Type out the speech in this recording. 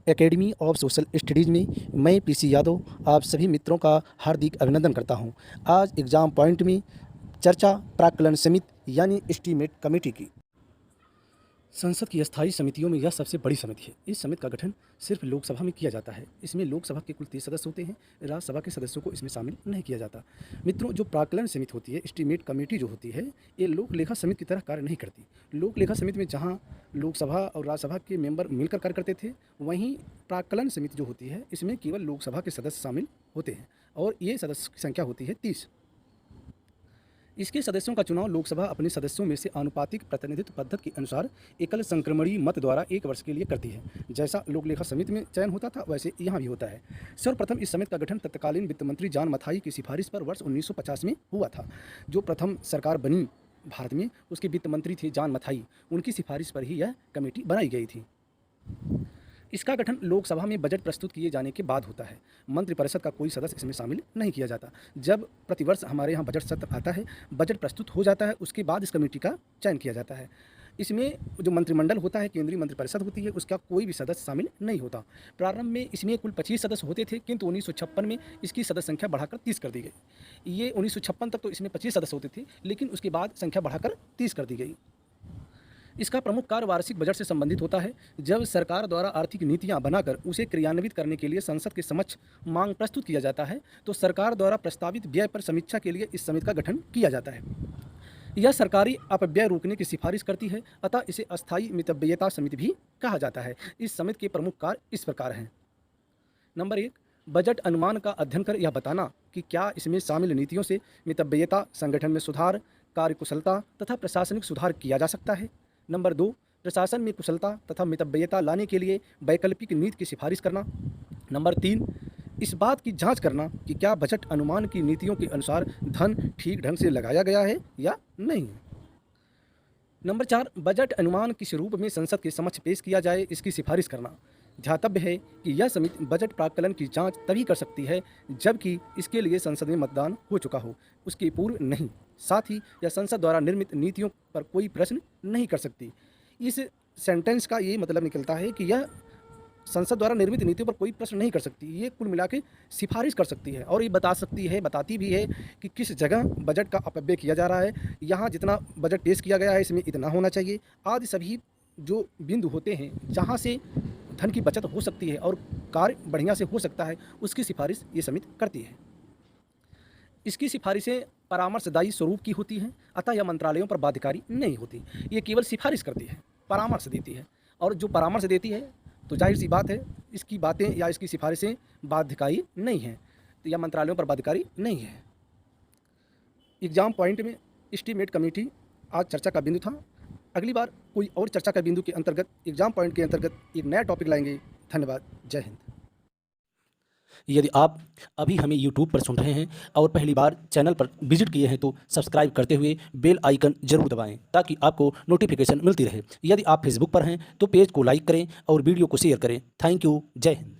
Academy of social studies में मैं PC Yadav आप सभी मित्रों का हार्दिक अभिनंदन करता हूं। आज एग्ज़ाम पॉइंट में चर्चा प्राक्कलन समिति यानी एस्टीमेट कमेटी की। संसद की स्थायी समितियों में यह सबसे बड़ी समिति है। इस समिति का गठन सिर्फ लोकसभा में किया जाता है। इसमें लोकसभा के कुल 30 सदस्य होते हैं। राज्यसभा के सदस्यों को इसमें शामिल नहीं किया जाता। मित्रों, जो प्राक्कलन समिति होती है, एस्टीमेट कमेटी जो होती है, ये लोक लेखा समिति की तरह कार्य नहीं करती। लोक लेखा समिति में जहाँ लोकसभा और राज्यसभा के मेंबर मिलकर कार्य करते थे, वहीं प्राक्कलन समिति जो होती है, इसमें केवल लोकसभा के सदस्य शामिल होते हैं और ये सदस्य की संख्या होती है 30। इसके सदस्यों का चुनाव लोकसभा अपने सदस्यों में से आनुपातिक प्रतिनिधित्व पद्धति के अनुसार एकल संक्रमणीय मत द्वारा 1 वर्ष के लिए करती है। जैसा लोक लेखा समिति में चयन होता था, वैसे यहाँ भी होता है। सर्वप्रथम इस समिति का गठन तत्कालीन वित्त मंत्री जॉन मथाई की सिफारिश पर वर्ष 1950 में हुआ था। जो प्रथम सरकार बनी भारत में, उसके वित्त मंत्री थे जॉन मथाई। उनकी सिफारिश पर ही यह कमेटी बनाई गई थी। इसका गठन लोकसभा में बजट प्रस्तुत किए जाने के बाद होता है। मंत्रिपरिषद का कोई सदस्य इसमें शामिल नहीं किया जाता। जब प्रतिवर्ष हमारे यहाँ बजट सत्र आता है, बजट प्रस्तुत हो जाता है, उसके बाद इस कमेटी का चयन किया जाता है। इसमें जो मंत्रिमंडल होता है, केंद्रीय मंत्रिपरिषद होती है, उसका कोई भी सदस्य शामिल नहीं होता। प्रारंभ में इसमें कुल 25 सदस्य होते थे, किंतु 1956 में इसकी सदस्य संख्या बढ़ाकर 30 कर दी गई। ये 1956 तक तो इसमें 25 सदस्य होते थे, लेकिन उसके बाद संख्या बढ़ाकर 30 कर दी गई। इसका प्रमुख कार्य वार्षिक बजट से संबंधित होता है। जब सरकार द्वारा आर्थिक नीतियां बनाकर उसे क्रियान्वित करने के लिए संसद के समक्ष मांग प्रस्तुत किया जाता है, तो सरकार द्वारा प्रस्तावित व्यय पर समीक्षा के लिए इस समिति का गठन किया जाता है। यह सरकारी अपव्यय रोकने की सिफारिश करती है, अतः इसे अस्थायी मितव्ययिता समिति भी कहा जाता है। इस समिति के प्रमुख कार्य इस प्रकार हैं। नंबर 1, बजट अनुमान का अध्ययन कर यह बताना कि क्या इसमें शामिल नीतियों से मितव्ययिता, संगठन में सुधार, कार्यकुशलता तथा प्रशासनिक सुधार किया जा सकता है। नंबर 2, प्रशासन में कुशलता तथा मितव्ययिता लाने के लिए वैकल्पिक नीति की सिफारिश करना। नंबर 3, इस बात की जांच करना कि क्या बजट अनुमान की नीतियों के अनुसार धन ठीक ढंग से लगाया गया है या नहीं। नंबर 4, बजट अनुमान किस रूप में संसद के समक्ष पेश किया जाए, इसकी सिफारिश करना। ध्यातव्य है कि यह समिति बजट प्राक्कलन की जांच तभी कर सकती है जबकि इसके लिए संसद में मतदान हो चुका हो, उसके पूर्व नहीं। साथ ही यह संसद द्वारा निर्मित नीतियों पर कोई प्रश्न नहीं कर सकती। इस सेंटेंस का ये मतलब निकलता है कि यह संसद द्वारा निर्मित नीतियों पर कोई प्रश्न नहीं कर सकती। ये कुल मिला के सिफारिश कर सकती है और ये बताती भी है कि किस जगह बजट का अपव्यय किया जा रहा है, यहाँ जितना बजट पेश किया गया है इसमें इतना होना चाहिए, आदि सभी जो बिंदु होते हैं जहाँ से धन की बचत हो सकती है और कार्य बढ़िया से हो सकता है, उसकी सिफारिश ये समिति करती है। इसकी सिफारिशें परामर्शदायी स्वरूप की होती हैं, अतः यह मंत्रालयों पर बाध्यकारी नहीं होती। ये केवल सिफारिश करती है, परामर्श देती है, और जो परामर्श देती है तो जाहिर सी बात है इसकी बातें या इसकी सिफारिशें बाध्यकारी नहीं हैं, तो यह मंत्रालयों पर बाध्यकारी नहीं है। एग्जाम पॉइंट में एस्टीमेट कमेटी आज चर्चा का बिंदु था। अगली बार कोई और चर्चा का बिंदु के अंतर्गत, एग्जाम पॉइंट के अंतर्गत एक नया टॉपिक लाएंगे। धन्यवाद। जय हिंद। यदि आप अभी हमें YouTube पर सुन रहे हैं और पहली बार चैनल पर विजिट किए हैं तो सब्सक्राइब करते हुए बेल आइकन जरूर दबाएं ताकि आपको नोटिफिकेशन मिलती रहे। यदि आप फेसबुक पर हैं तो पेज को लाइक करें और वीडियो को शेयर करें। Thank you. जय हिंद।